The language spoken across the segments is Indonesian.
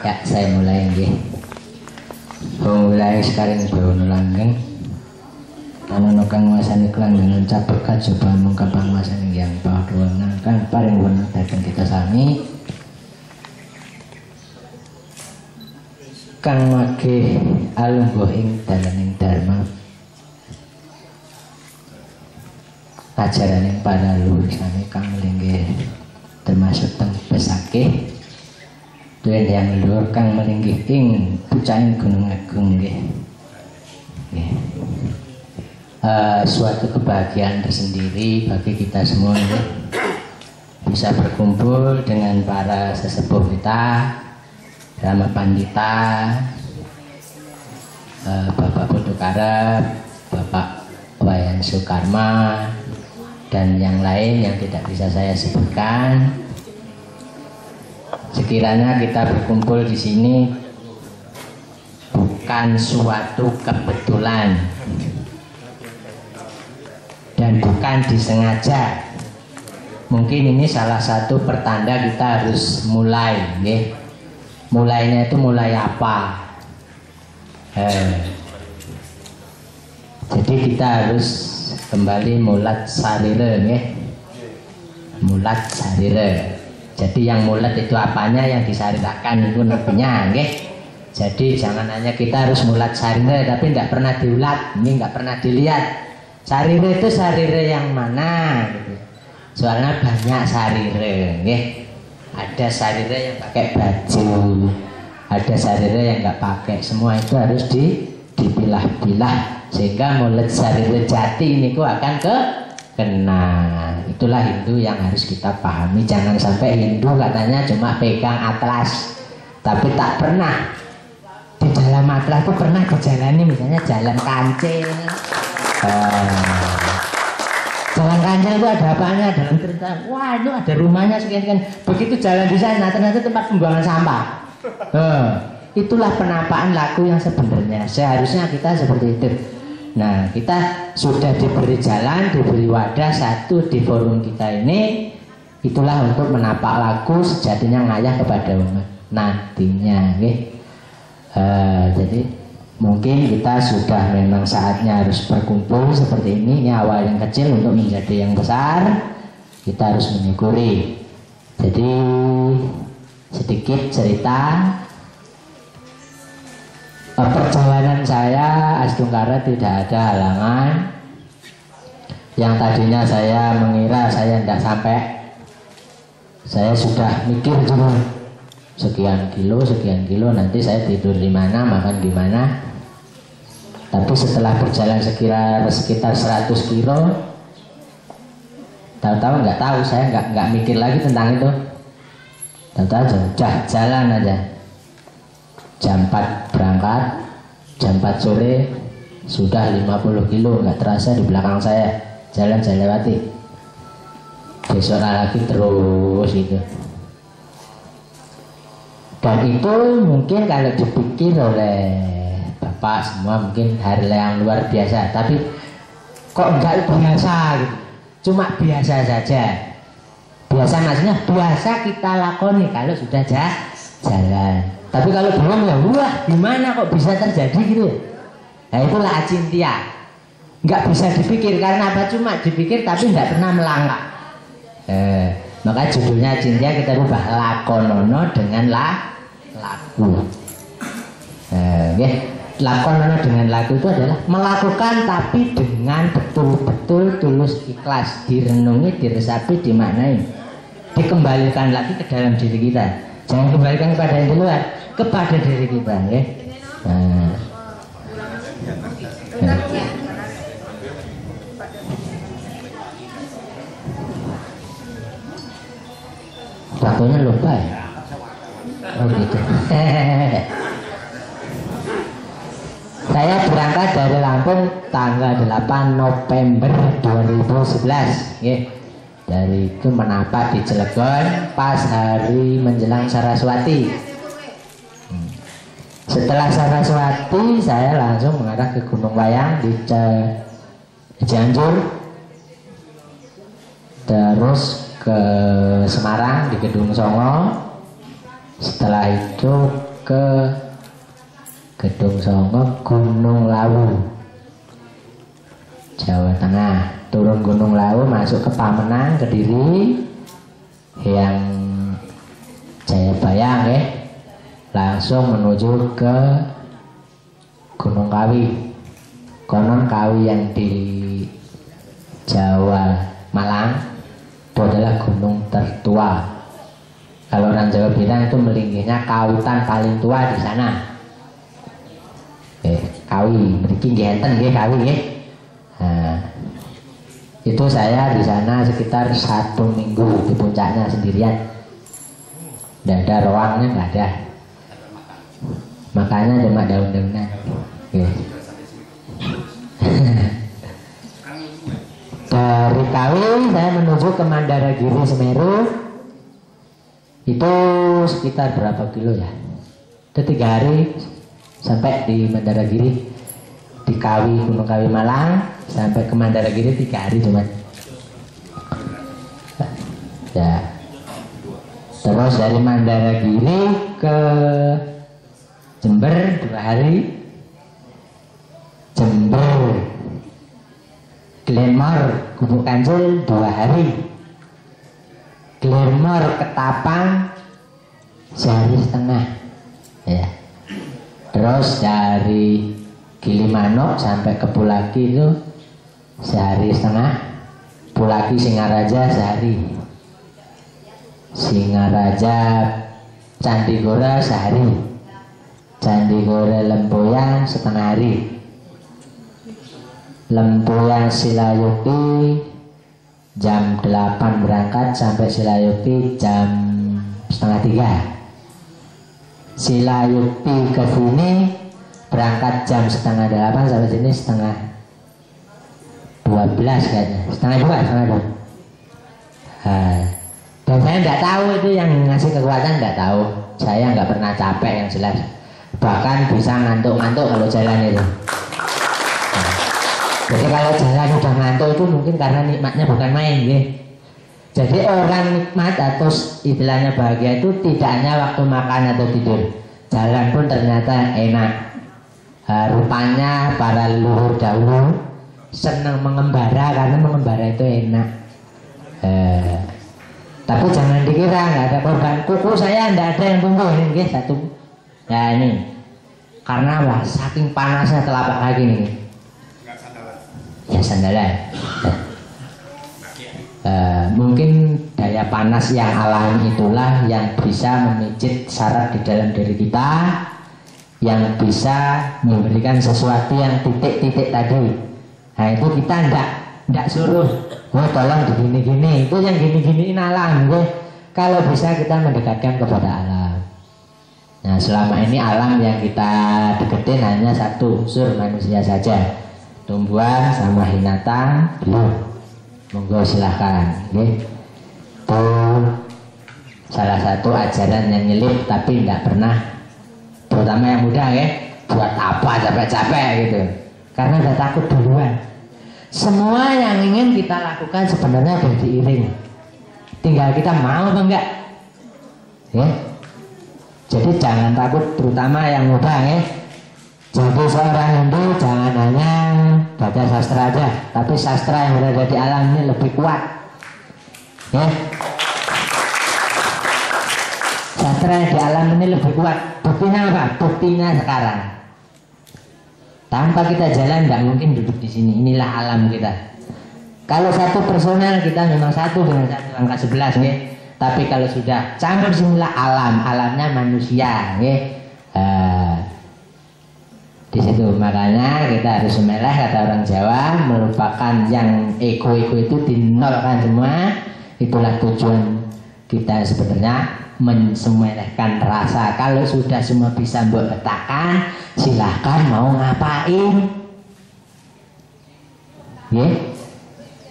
Ya, saya mulai nggih. Mulai sekarang bawa langgeng. Ana kang wasani kelanggengan cabek kajaba mung kapang wasani yang paduangan kan paring wonten dhateng kita sami. Kang magih alungguh ing dalaning dharma. Ajaraning para luhur sami kang linggih termasuk teng Besakeh. Duwen yang luhur kang melinggih ing pucahing Gunung Agung nggih. Nggih. Suatu kebahagiaan tersendiri bagi kita semua nggih. Bisa berkumpul dengan para sesepuh kita, Rama Pandita, Bapak Putu Karep, Bapak Wayan Sukarma, dan yang lain yang tidak bisa saya sebutkan. Sekiranya kita berkumpul di sini bukan suatu kebetulan dan bukan disengaja. Mungkin ini salah satu pertanda kita harus mulai, nggih. Mulainya itu mulai apa? Jadi kita harus kembali mulat sarire, nggih. Mulat sarire. Jadi yang mulat itu apanya, yang disarirakan itu nabinya, nggih. Jadi jangan hanya kita harus mulat sarire tapi tidak pernah diulat, ini nggak pernah dilihat. Sarire itu sarire yang mana? Gitu. Soalnya banyak sarire, nggih. Ada sarire yang pakai baju, ada sarire yang nggak pakai. Semua itu harus dipilah-pilah sehingga mulut sarire jati ini akan kena. Itulah Hindu yang harus kita pahami. Jangan sampai Hindu katanya cuma pegang atlas tapi tak pernah di dalam atlas itu pernah dijalani, misalnya jalan kancil. Jalan kancil itu ada apanya dalam cerita? Wah, itu ada rumahnya sekian-sekian. Begitu jalan di sana ternyata tempat pembuangan sampah. Itulah penampakan laku yang sebenarnya. Seharusnya kita seperti itu. Nah, kita sudah diberi jalan, diberi wadah satu di forum kita ini. Itulah untuk menapak laku sejatinya ngayah kepada umat nantinya, nggih. Jadi mungkin kita sudah memang saatnya harus berkumpul seperti ini. Ini awal yang kecil untuk menjadi yang besar. Kita harus menyukuri. Jadi sedikit cerita perjalanan saya Astungkara tidak ada halangan. Yang tadinya saya mengira saya tidak sampai, saya sudah mikir dulu sekian kilo nanti saya tidur di mana, makan di mana. Tapi setelah berjalan sekitar 100 kilo, tahu-tahu nggak tahu, saya nggak mikir lagi tentang itu. Tahu-tahu jalan aja. Jam 4 berangkat, jam 4 sore sudah 50 kilo, nggak terasa di belakang saya. Jalan saya lewati. Besok lagi terus gitu. Dan itu mungkin kalau dipikir oleh Bapak semua mungkin hal yang luar biasa. Tapi kok enggak biasa gitu. Cuma biasa saja. Biasa maksudnya biasa kita lakoni kalau sudah jalan. Tapi kalau belum ya, wah gimana kok bisa terjadi gitu. Nah itulah acintia. Nggak bisa dipikir karena apa? Cuma dipikir tapi nggak pernah melangkah. Maka judulnya acintia kita rubah lakonono dengan laku. Lakonono dengan laku itu adalah melakukan tapi dengan betul-betul tulus ikhlas, direnungi, diresapi, dimaknai, dikembalikan lagi ke dalam diri kita. Jangan kembalikan kepada yang di luar, kepada diri kita, ya. Waktunya lupa ya. Oh gitu. Saya berangkat dari Lampung tanggal 8 November 2011, ya. Dari itu menapak di Cilegon pas hari menjelang Saraswati. Setelah Saraswati saya langsung mengarah ke Gunung Wayang di Cianjur, terus ke Semarang di Gedung Songo. Setelah itu ke Gedung Songo, Gunung Lawu, Jawa Tengah. Turun Gunung Lawu, masuk ke Pamenang, Kediri, yang Jayabaya, langsung menuju ke Gunung Kawi. Konon Kawi yang di Jawa Malang itu adalah gunung tertua. Kalau orang Jawa bilang itu melinggihnya kawitan paling tua di sana. Kawi, mriki nggih enten nggih Kawi nggih. Nah, itu saya di sana sekitar 1 minggu di puncaknya sendirian. Tidak ada roangnya, nggak ada. Makanya cuma daun-daunan. Dari Kawi saya menuju ke Mandaragiri Semeru. Itu sekitar berapa kilo ya? Itu 3 hari sampai di Mandaragiri. Di Kawi, Gunung Kawi Malang, sampai ke Mandaragiri 3 hari cuma. Ya. Terus dari Mandaragiri ke Jember 2 hari. Jember, Glenmore, Gubuk Kancil 2 hari. Glenmore ke Tapang sehari setengah. Ya. Terus dari Gilimanuk sampai ke Pulaki itu sehari setengah. Pulaki Singaraja sehari. Singaraja Candigora sehari. Candigora Lempoyan setengah hari. Lempoyan Silayukti jam 8 berangkat sampai Silayukti jam setengah 3. Silayukti ke sini berangkat jam setengah 8 sampai sini setengah 12 kayaknya, setengah 2. Dan saya nggak tahu itu yang ngasih kekuatan, nggak tahu. Saya nggak pernah capek yang jelas. Bahkan bisa ngantuk-ngantuk kalau jalan itu. Jadi kalau jalan udah ngantuk itu mungkin karena nikmatnya bukan main, ya. Jadi orang nikmat atau istilahnya bahagia itu tidak hanya waktu makan atau tidur. Jalan pun ternyata enak. Rupanya para leluhur dahulu senang mengembara karena mengembara itu enak. Tapi jangan dikira nggak ada korban. Kuku saya nggak ada yang tumbuh ini, guys, 1. Ya ini karena wah, saking panasnya telapak kaki ini. Ya sandalan. Mungkin daya panas yang alami itulah yang bisa memijit saraf di dalam diri kita, yang bisa memberikan sesuatu yang titik-titik tadi. Nah itu kita ndak suruh, tolong begini-gini, itu yang gini-giniin alam. Kalau bisa kita mendekatkan kepada alam. Nah selama ini alam yang kita deketin hanya satu unsur manusia saja, tumbuhan sama binatang belum. Monggo silahkan, itu salah satu ajaran yang nyelip tapi tidak pernah, terutama yang muda buat apa capek-capek gitu, karena udah takut duluan. Semua yang ingin kita lakukan sebenarnya sudah diiring, tinggal kita mau atau enggak, jadi jangan takut, terutama yang muda. Jadi seorang Hindu jangan hanya baca sastra aja, tapi sastra yang berada di alam ini lebih kuat. Sastra yang di alam ini lebih kuat. Buktinya apa? Buktinya sekarang. Tanpa kita jalan tidak mungkin duduk di sini. Inilah alam kita. Kalau satu personal kita memang satu dengan satu angka 11, tapi kalau sudah campur sinilah alam, alamnya manusia, di situ. Makanya kita harus meleh, kata orang Jawa, melupakan yang ego-ego itu, dinolkan semua. Itulah tujuan kita sebenarnya, mensemelehkan rasa. Kalau sudah semua bisa mbok letakkan, silahkan mau ngapain.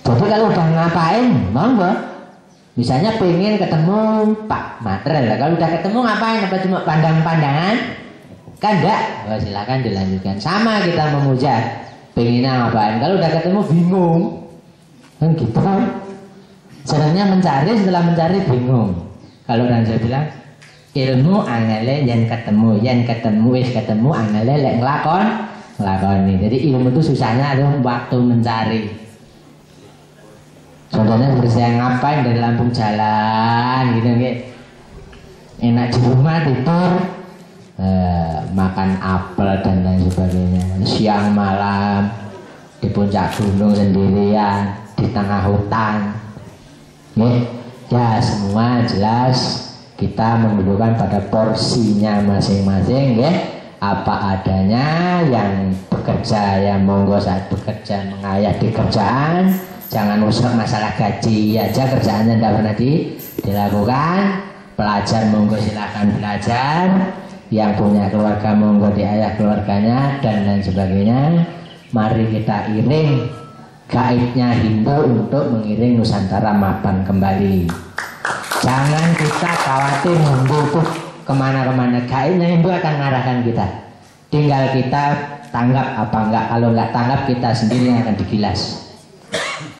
Jadi kalau udah ngapain, monggo. Misalnya pengen ketemu Pak Matre, kalau udah ketemu ngapain? Apa cuma pandang-pandangan? Kan enggak, silahkan dilanjutkan. Sama kita memuja, pengennya ngapain? Kalau udah ketemu bingung, kan gitu kan? Sebenarnya mencari, setelah mencari bingung. Kalau orang Jawa bilang ilmu angele yen ketemu wis ketemu angele lek nglakoni. Jadi ilmu itu susahnya adalah waktu mencari. Contohnya seperti saya ngapain dari Lampung jalan gitu gitu. Enak di rumah tidur, makan apel dan lain sebagainya. Siang malam di puncak gunung sendirian, di tengah hutan. Ya semua jelas kita mendudukan pada porsinya masing-masing ya. Apa adanya, yang bekerja ya monggo saat bekerja mengayah di kerjaan, jangan usah masalah gaji aja kerjaannya tidak pernah dilakukan. Pelajar monggo silahkan belajar, yang punya keluarga monggo diayah keluarganya dan lain sebagainya. Mari kita iring gaibnya Hindu untuk mengiring Nusantara mapan kembali. Jangan kita khawatir Hindu itu kemana-kemana, gaibnya Hindu akan mengarahkan kita. Tinggal kita tanggap apa enggak. Kalau enggak tanggap, kita sendiri yang akan digilas.